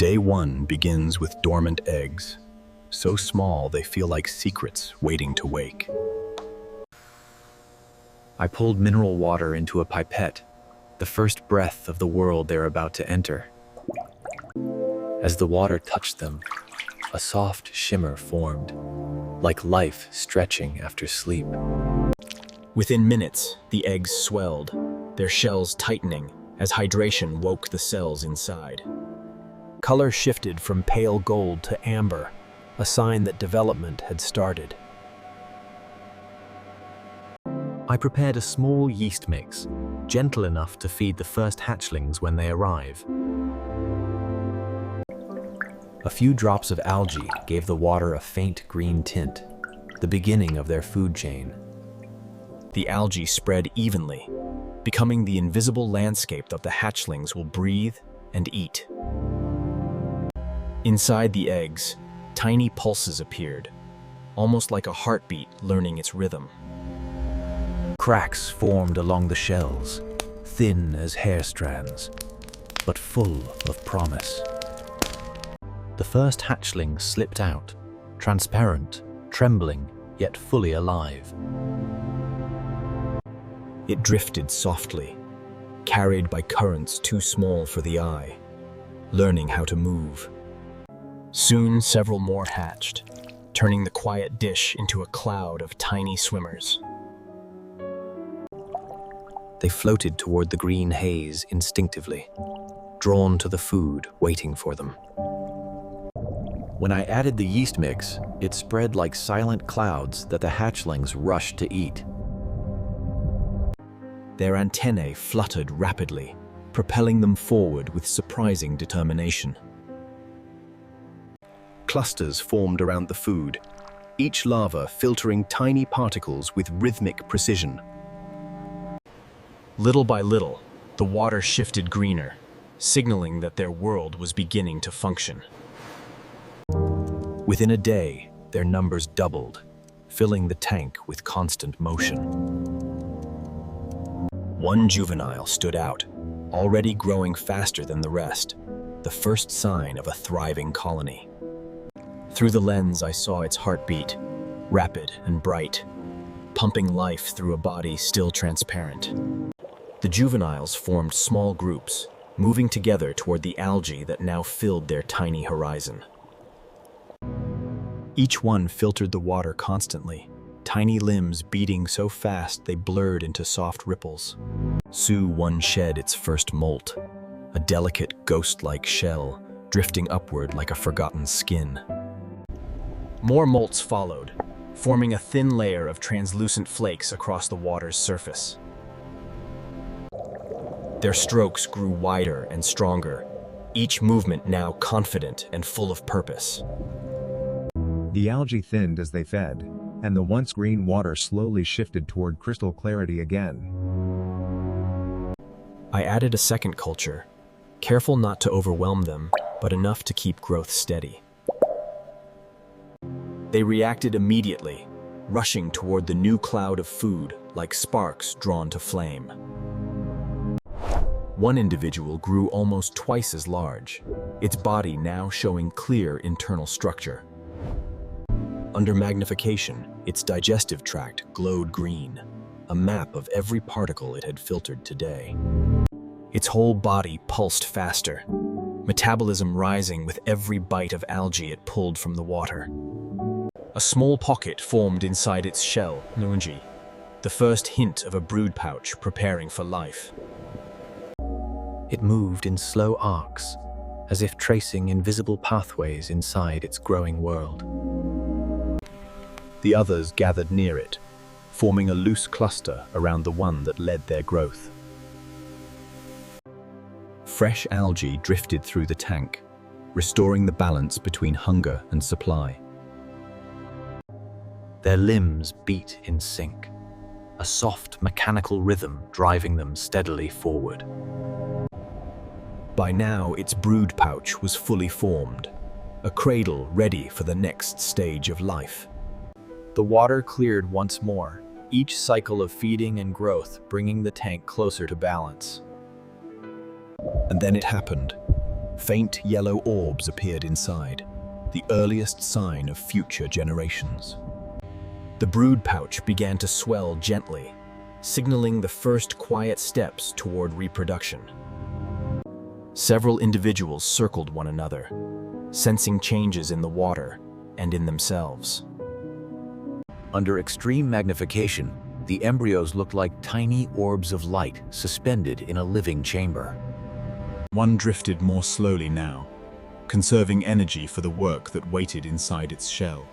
Day one begins with dormant eggs, so small they feel like secrets waiting to wake. I pulled mineral water into a pipette, the first breath of the world they're about to enter. As the water touched them, a soft shimmer formed, like life stretching after sleep. Within minutes, the eggs swelled, their shells tightening as hydration woke the cells inside. Color shifted from pale gold to amber, a sign that development had started. I prepared a small yeast mix, gentle enough to feed the first hatchlings when they arrive. A few drops of algae gave the water a faint green tint, the beginning of their food chain. The algae spread evenly, becoming the invisible landscape that the hatchlings will breathe and eat. Inside the eggs, tiny pulses appeared, almost like a heartbeat learning its rhythm. Cracks formed along the shells, thin as hair strands, but full of promise. The first hatchling slipped out, transparent, trembling, yet fully alive. It drifted softly, carried by currents too small for the eye, learning how to move. Soon, several more hatched, turning the quiet dish into a cloud of tiny swimmers. They floated toward the green haze instinctively, drawn to the food waiting for them. When I added the yeast mix, it spread like silent clouds that the hatchlings rushed to eat. Their antennae fluttered rapidly, propelling them forward with surprising determination. Clusters formed around the food, each larva filtering tiny particles with rhythmic precision. Little by little, the water shifted greener, signaling that their world was beginning to function. Within a day, their numbers doubled, filling the tank with constant motion. One juvenile stood out, already growing faster than the rest, the first sign of a thriving colony. Through the lens, I saw its heartbeat, rapid and bright, pumping life through a body still transparent. The juveniles formed small groups, moving together toward the algae that now filled their tiny horizon. Each one filtered the water constantly, tiny limbs beating so fast they blurred into soft ripples. Soon one shed its first molt, a delicate ghost-like shell, drifting upward like a forgotten skin. More molts followed, forming a thin layer of translucent flakes across the water's surface. Their strokes grew wider and stronger, each movement now confident and full of purpose. The algae thinned as they fed, and the once green water slowly shifted toward crystal clarity again. I added a second culture, careful not to overwhelm them, but enough to keep growth steady. They reacted immediately, rushing toward the new cloud of food like sparks drawn to flame. One individual grew almost twice as large, its body now showing clear internal structure. Under magnification, its digestive tract glowed green, a map of every particle it had filtered today. Its whole body pulsed faster, metabolism rising with every bite of algae it pulled from the water. A small pocket formed inside its shell, Nunji, the first hint of a brood pouch preparing for life. It moved in slow arcs, as if tracing invisible pathways inside its growing world. The others gathered near it, forming a loose cluster around the one that led their growth. Fresh algae drifted through the tank, restoring the balance between hunger and supply. Their limbs beat in sync, a soft mechanical rhythm driving them steadily forward. By now, its brood pouch was fully formed, a cradle ready for the next stage of life. The water cleared once more, each cycle of feeding and growth bringing the tank closer to balance. And then it happened. Faint yellow orbs appeared inside, the earliest sign of future generations. The brood pouch began to swell gently, signaling the first quiet steps toward reproduction. Several individuals circled one another, sensing changes in the water and in themselves. Under extreme magnification, the embryos looked like tiny orbs of light suspended in a living chamber. One drifted more slowly now, conserving energy for the work that waited inside its shell.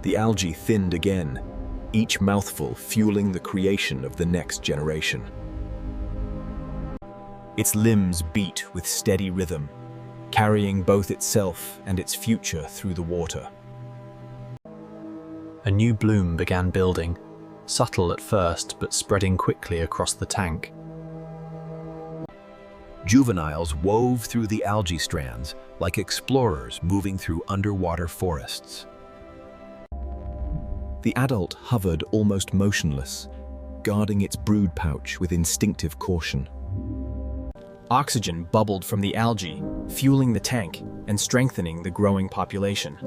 The algae thinned again, each mouthful fueling the creation of the next generation. Its limbs beat with steady rhythm, carrying both itself and its future through the water. A new bloom began building, subtle at first but spreading quickly across the tank. Juveniles wove through the algae strands like explorers moving through underwater forests. The adult hovered almost motionless, guarding its brood pouch with instinctive caution. Oxygen bubbled from the algae, fueling the tank and strengthening the growing population.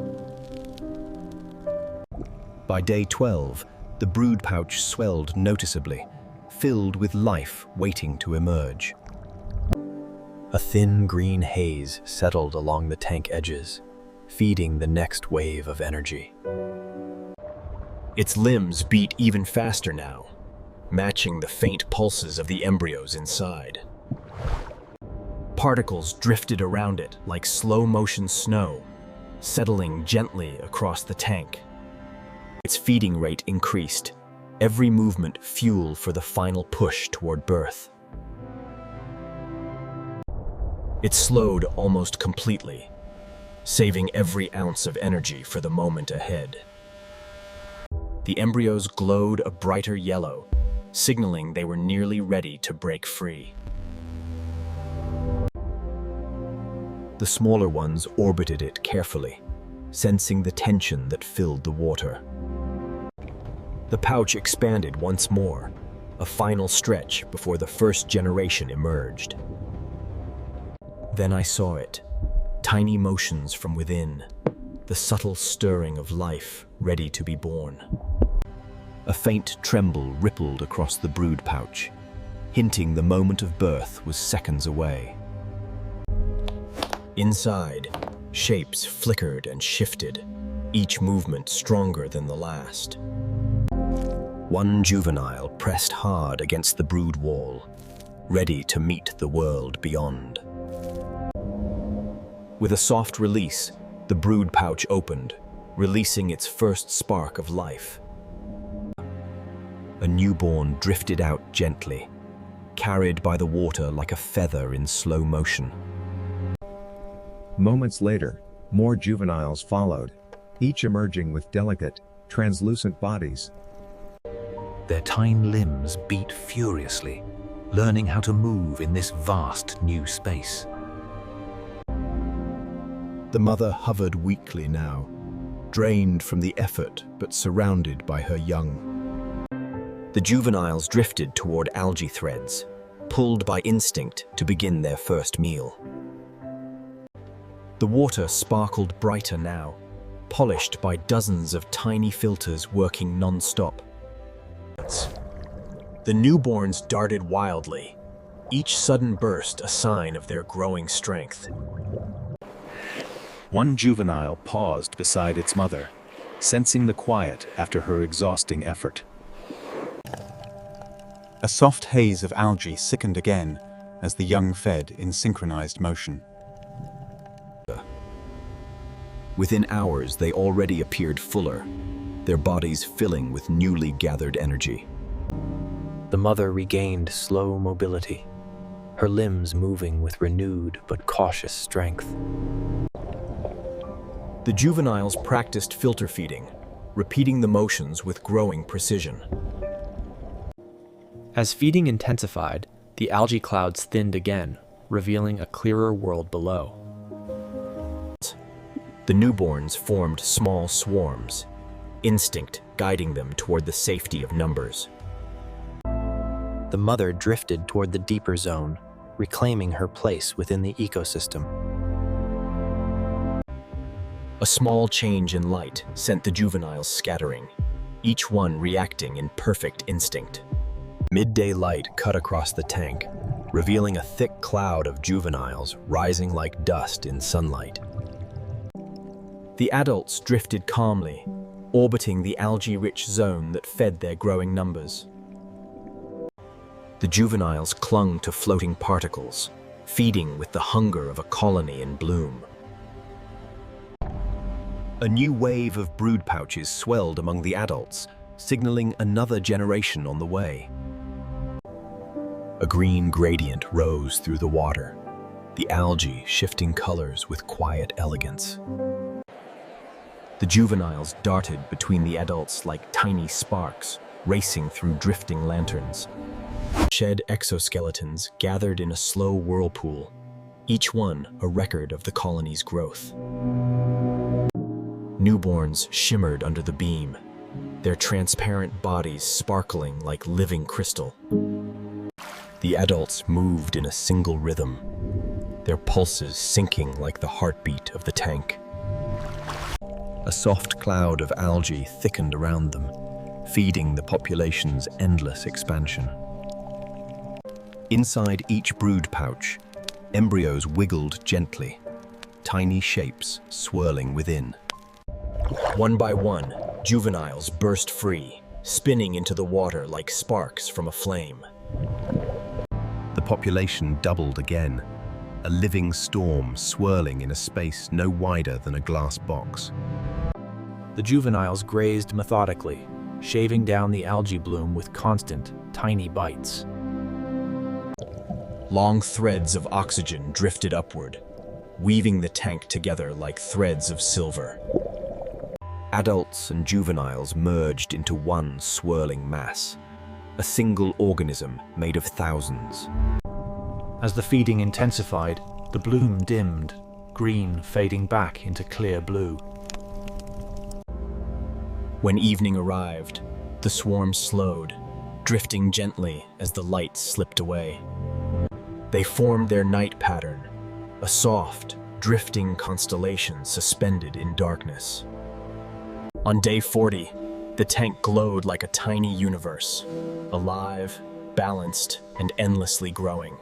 By day 12, the brood pouch swelled noticeably, filled with life waiting to emerge. A thin green haze settled along the tank edges, feeding the next wave of energy. Its limbs beat even faster now, matching the faint pulses of the embryos inside. Particles drifted around it like slow-motion snow, settling gently across the tank. Its feeding rate increased, every movement fuel for the final push toward birth. It slowed almost completely, saving every ounce of energy for the moment ahead. The embryos glowed a brighter yellow, signaling they were nearly ready to break free. The smaller ones orbited it carefully, sensing the tension that filled the water. The pouch expanded once more, a final stretch before the first generation emerged. Then I saw it, tiny motions from within, the subtle stirring of life ready to be born. A faint tremble rippled across the brood pouch, hinting the moment of birth was seconds away. Inside, shapes flickered and shifted, each movement stronger than the last. One juvenile pressed hard against the brood wall, ready to meet the world beyond. With a soft release, the brood pouch opened, releasing its first spark of life. A newborn drifted out gently, carried by the water like a feather in slow motion. Moments later, more juveniles followed, each emerging with delicate, translucent bodies. Their tiny limbs beat furiously, learning how to move in this vast new space. The mother hovered weakly now, drained from the effort but surrounded by her young. The juveniles drifted toward algae threads, pulled by instinct to begin their first meal. The water sparkled brighter now, polished by dozens of tiny filters working non-stop. The newborns darted wildly, each sudden burst a sign of their growing strength. One juvenile paused beside its mother, sensing the quiet after her exhausting effort. A soft haze of algae sickened again as the young fed in synchronized motion. Within hours, they already appeared fuller, their bodies filling with newly gathered energy. The mother regained slow mobility, her limbs moving with renewed but cautious strength. The juveniles practiced filter feeding, repeating the motions with growing precision. As feeding intensified, the algae clouds thinned again, revealing a clearer world below. The newborns formed small swarms, instinct guiding them toward the safety of numbers. The mother drifted toward the deeper zone, reclaiming her place within the ecosystem. A small change in light sent the juveniles scattering, each one reacting in perfect instinct. Midday light cut across the tank, revealing a thick cloud of juveniles rising like dust in sunlight. The adults drifted calmly, orbiting the algae-rich zone that fed their growing numbers. The juveniles clung to floating particles, feeding with the hunger of a colony in bloom. A new wave of brood pouches swelled among the adults, signaling another generation on the way. A green gradient rose through the water, the algae shifting colors with quiet elegance. The juveniles darted between the adults like tiny sparks, racing through drifting lanterns. Shed exoskeletons gathered in a slow whirlpool, each one a record of the colony's growth. Newborns shimmered under the beam, their transparent bodies sparkling like living crystal. The adults moved in a single rhythm, their pulses syncing like the heartbeat of the tank. A soft cloud of algae thickened around them, feeding the population's endless expansion. Inside each brood pouch, embryos wiggled gently, tiny shapes swirling within. One by one, juveniles burst free, spinning into the water like sparks from a flame. The population doubled again, a living storm swirling in a space no wider than a glass box. The juveniles grazed methodically, shaving down the algae bloom with constant, tiny bites. Long threads of oxygen drifted upward, weaving the tank together like threads of silver. Adults and juveniles merged into one swirling mass, a single organism made of thousands. As the feeding intensified, the bloom dimmed, green fading back into clear blue. When evening arrived, the swarm slowed, drifting gently as the light slipped away. They formed their night pattern, a soft, drifting constellation suspended in darkness. On day 40, the tank glowed like a tiny universe, alive, balanced, and endlessly growing.